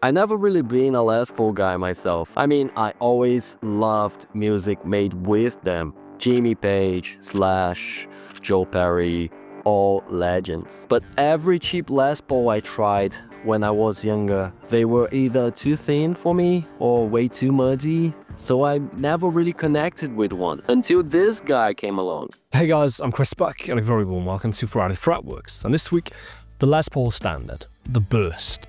I never really been a Les Paul guy myself. I mean, I always loved music made with them. Jimmy Page, Slash, Joe Perry, all legends. But every cheap Les Paul I tried when I was younger, they were either too thin for me or way too muddy. So I never really connected with one until this guy came along. Hey guys, I'm Chris Buck and a very warm welcome to Friday Fretworks. And this week, the Les Paul Standard, the Burst.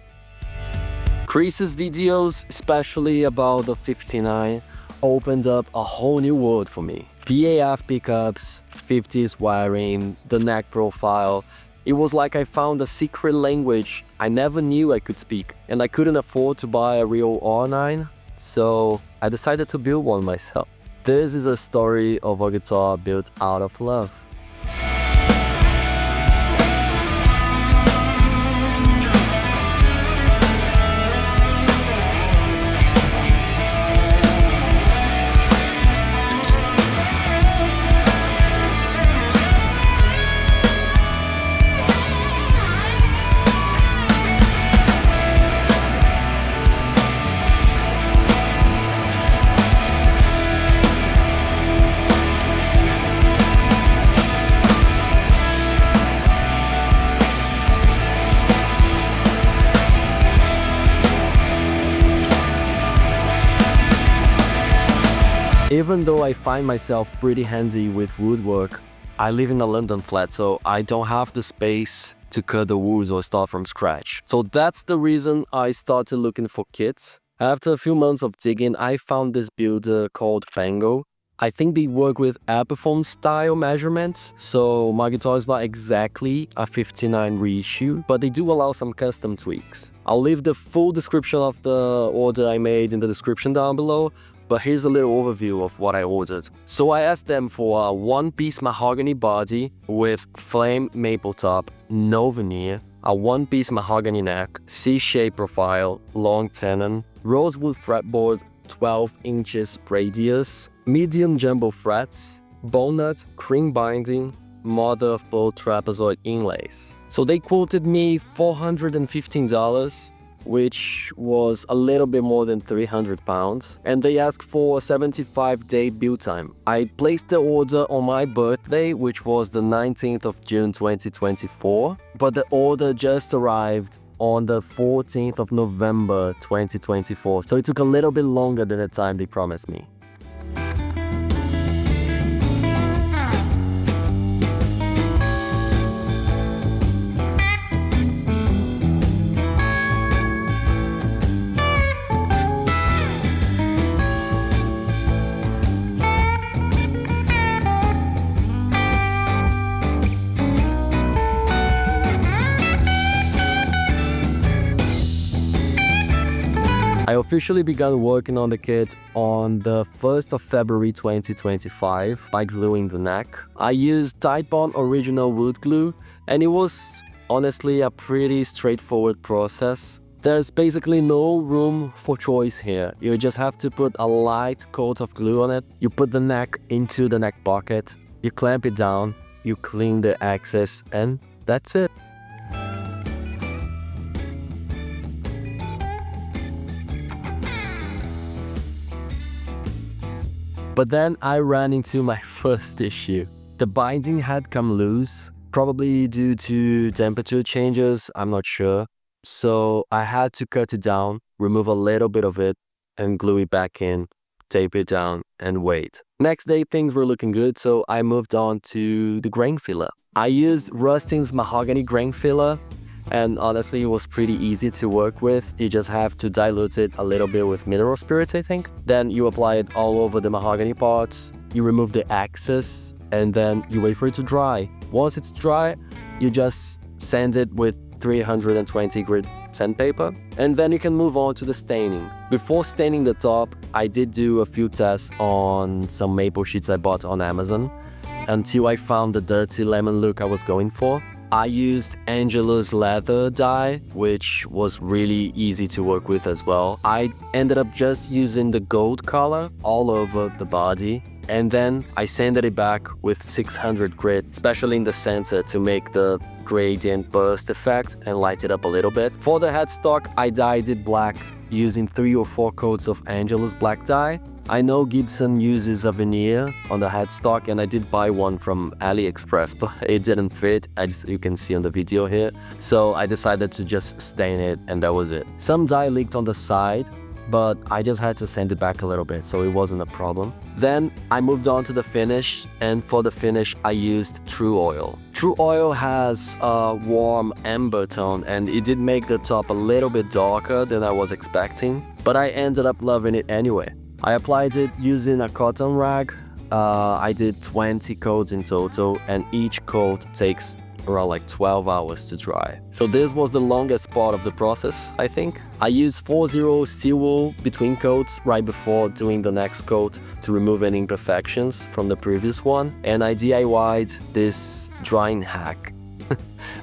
Chris's videos, especially about the 59, opened up a whole new world for me. PAF pickups, 50s wiring, the neck profile. It was like I found a secret language I never knew I could speak, and I couldn't afford to buy a real R9, so I decided to build one myself. This is a story of a guitar built out of love. Even though I find myself pretty handy with woodwork, I live in a London flat, so I don't have the space to cut the woods or start from scratch. So that's the reason I started looking for kits. After a few months of digging, I found this builder called Pango. I think they work with Epiphone style measurements, so my guitar is not exactly a 59 reissue, but they do allow some custom tweaks. I'll leave the full description of the order I made in the description down below, but here's a little overview of what I ordered. So I asked them for a one-piece mahogany body with flame maple top, no veneer, a one-piece mahogany neck, C-shape profile, long tenon, rosewood fretboard, 12 inches radius, medium jumbo frets, walnut, cream binding, mother of pearl trapezoid inlays. So they quoted me $415, which was a little bit more than 300 pounds, and they asked for a 75-day build time. I placed the order on my birthday, which was the 19th of June 2024, but the order just arrived on the 14th of November 2024, so it took a little bit longer than the time they promised me. I officially began working on the kit on the 1st of February 2025 by gluing the neck. I used Titebond original wood glue, and it was honestly a pretty straightforward process. There's basically no room for choice here. You just have to put a light coat of glue on it. You put the neck into the neck pocket, you clamp it down, you clean the excess, and that's it. But then I ran into my first issue. The binding had come loose, probably due to temperature changes, I'm not sure. So I had to cut it down, remove a little bit of it, and glue it back in, tape it down, and wait. Next day things were looking good, so I moved on to the grain filler. I used Rustin's mahogany grain filler, and honestly it was pretty easy to work with. You just have to dilute it a little bit with mineral spirits, I think. Then you apply it all over the mahogany parts, you remove the excess, and then you wait for it to dry. Once it's dry, you just sand it with 320 grit sandpaper, and then you can move on to the staining. Before staining the top, I did do a few tests on some maple sheets I bought on Amazon until I found the dirty lemon look I was going for. I used Angelus leather dye, which was really easy to work with as well. I ended up just using the gold color all over the body, and then I sanded it back with 600 grit, especially in the center to make the gradient burst effect and light it up a little bit. For the headstock, I dyed it black using 3 or 4 coats of Angelus black dye. I know Gibson uses a veneer on the headstock, and I did buy one from AliExpress, but it didn't fit, as you can see on the video here. So I decided to just stain it, and that was it. Some dye leaked on the side, but I just had to sand it back a little bit, so it wasn't a problem. Then I moved on to the finish, and for the finish I used True Oil. True Oil has a warm amber tone, and it did make the top a little bit darker than I was expecting, but I ended up loving it anyway. I applied it using a cotton rag. I did 20 coats in total, and each coat takes around like 12 hours to dry. So this was the longest part of the process, I think. I used 4-0 steel wool between coats right before doing the next coat to remove any imperfections from the previous one, and I DIY'd this drying hack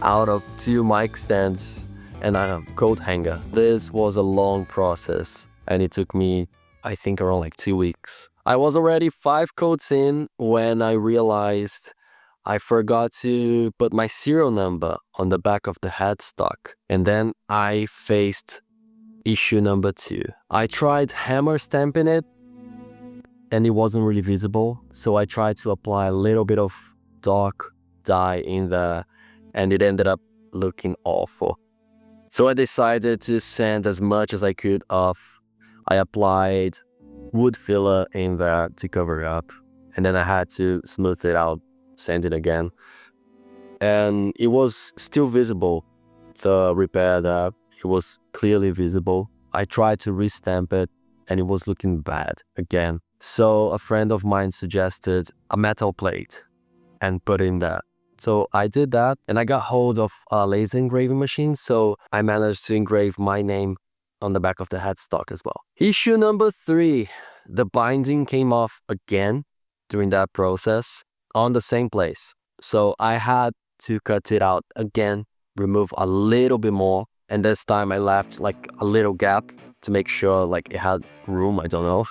out of 2 mic stands and a coat hanger. This was a long process, and it took me, I think, around like 2 weeks. I was already 5 coats in when I realized I forgot to put my serial number on the back of the headstock, and then I faced issue number 2. I tried hammer stamping it, and it wasn't really visible, so I tried to apply a little bit of dark dye in there, and it ended up looking awful. So I decided to sand as much as I could off. I applied wood filler in there to cover it up, and then I had to smooth it out, sand it again, and it was still visible. The repair there, it was clearly visible. I tried to restamp it, and it was looking bad again. So a friend of mine suggested a metal plate and put in that. So I did that, and I got hold of a laser engraving machine, so I managed to engrave my name on the back of the headstock as well. Issue number 3, the binding came off again during that process on the same place. So I had to cut it out again, remove a little bit more, and this time I left like a little gap to make sure like it had room, I don't know.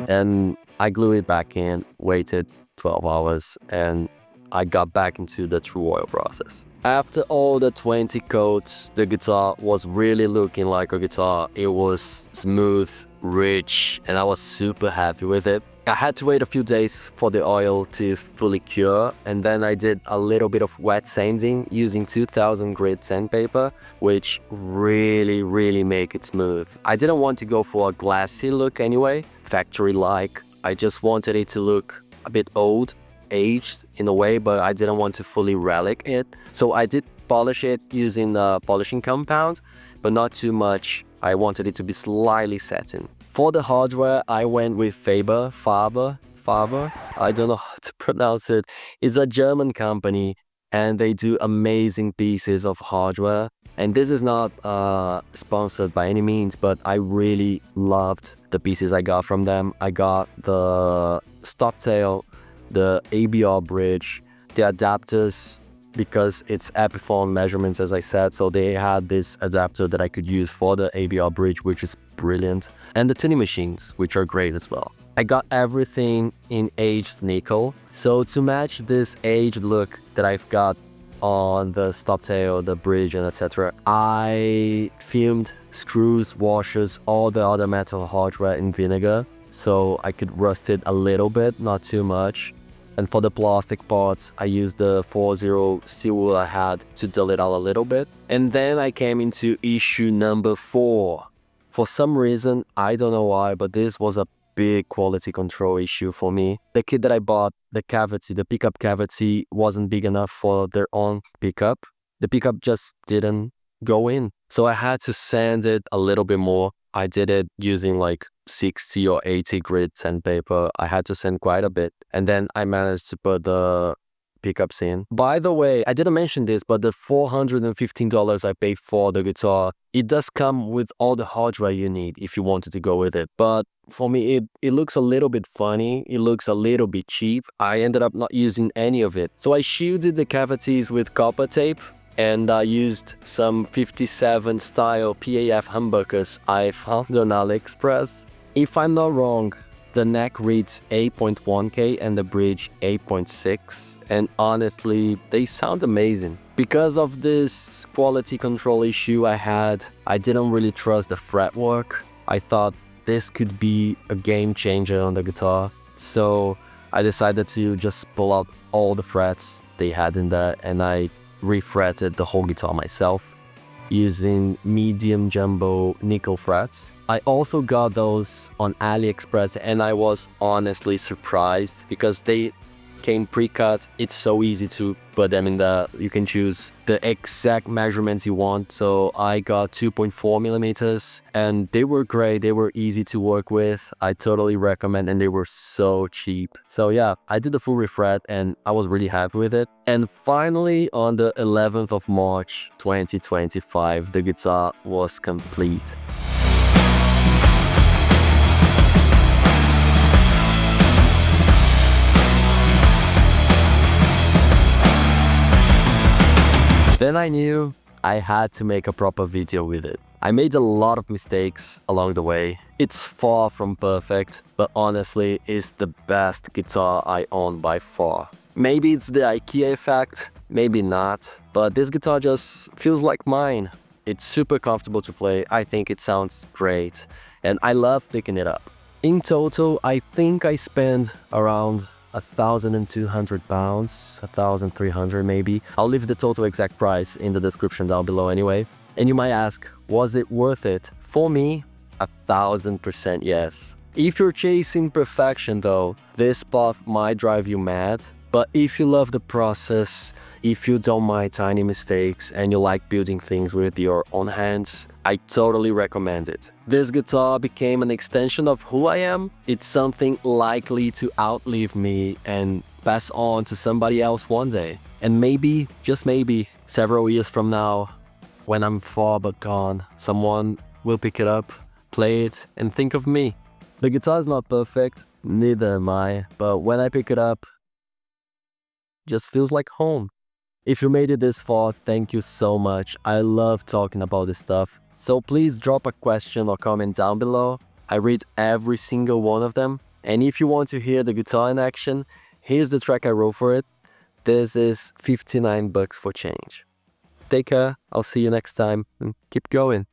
And I glued it back in, waited 12 hours, and I got back into the True Oil process. After all the 20 coats, the guitar was really looking like a guitar. It was smooth, rich, and I was super happy with it. I had to wait a few days for the oil to fully cure, and then I did a little bit of wet sanding using 2000 grit sandpaper, which really make it smooth. I didn't want to go for a glassy look anyway, factory-like. I just wanted it to look a bit old, aged in a way, but I didn't want to fully relic it. So I did polish it using a polishing compound, but not too much. I wanted it to be slightly satin. For the hardware, I went with Faber, I don't know how to pronounce it. It's a German company, and they do amazing pieces of hardware. And this is not sponsored by any means, but I really loved the pieces I got from them. I got the stop tail, the ABR bridge, the adapters, because it's Epiphone measurements, as I said, so they had this adapter that I could use for the ABR bridge, which is brilliant, and the tuning machines, which are great as well. I got everything in aged nickel, so to match this aged look that I've got on the stop tail, the bridge, and etc., I fumed screws, washers, all the other metal hardware in vinegar, so I could rust it a little bit, not too much. And for the plastic parts, I used the 4-0 steel wool I had to dull it out a little bit. And then I came into issue number 4. For some reason, I don't know why, but this was a big quality control issue for me. The kit that I bought, the pickup cavity wasn't big enough for their own pickup. The pickup just didn't go in. So I had to sand it a little bit more. I did it using like 60 or 80 grit sandpaper. I had to sand quite a bit, and then I managed to put the pickups in. By the way, I didn't mention this, but the $415 I paid for the guitar, it does come with all the hardware you need if you wanted to go with it. But for me, it looks a little bit funny. It looks a little bit cheap. I ended up not using any of it. So I shielded the cavities with copper tape, and I used some 57 style PAF humbuckers I found on AliExpress. If I'm not wrong, The neck reads 8.1K and the bridge 8.6, and honestly, they sound amazing. Because of this quality control issue I had, I didn't really trust the fretwork. I thought this could be a game changer on the guitar, so I decided to just pull out all the frets they had in there and I refretted the whole guitar myself using medium jumbo nickel frets. I also got those on AliExpress and I was honestly surprised because they came pre-cut. It's so easy to put them in there. You can choose the exact measurements you want. So I got 2.4 millimeters and they were great. They were easy to work with. I totally recommend, and they were so cheap. So yeah, I did the full refret and I was really happy with it. And finally, on the 11th of March 2025, the guitar was complete. Then I knew I had to make a proper video with it. I made a lot of mistakes along the way. It's far from perfect, but honestly, it's the best guitar I own by far. Maybe it's the IKEA effect, maybe not, but this guitar just feels like mine. It's super comfortable to play, I think it sounds great, and I love picking it up. In total, I think I spent around £1,200, 1,300 maybe. I'll leave the total exact price in the description down below anyway. And you might ask, was it worth it? For me, 1,000% yes. If you're chasing perfection though, this path might drive you mad. But if you love the process, if you don't mind tiny mistakes and you like building things with your own hands, I totally recommend it. This guitar became an extension of who I am. It's something likely to outlive me and pass on to somebody else one day. And maybe, just maybe, several years from now, when I'm far but gone, someone will pick it up, play it, and think of me. The guitar is not perfect, neither am I, but when I pick it up, just feels like home. If you made it this far, thank you so much. I love talking about this stuff. So please drop a question or comment down below. I read every single one of them. And if you want to hear the guitar in action, here's the track I wrote for it. This is 59 bucks for change. Take care, I'll see you next time, and keep going.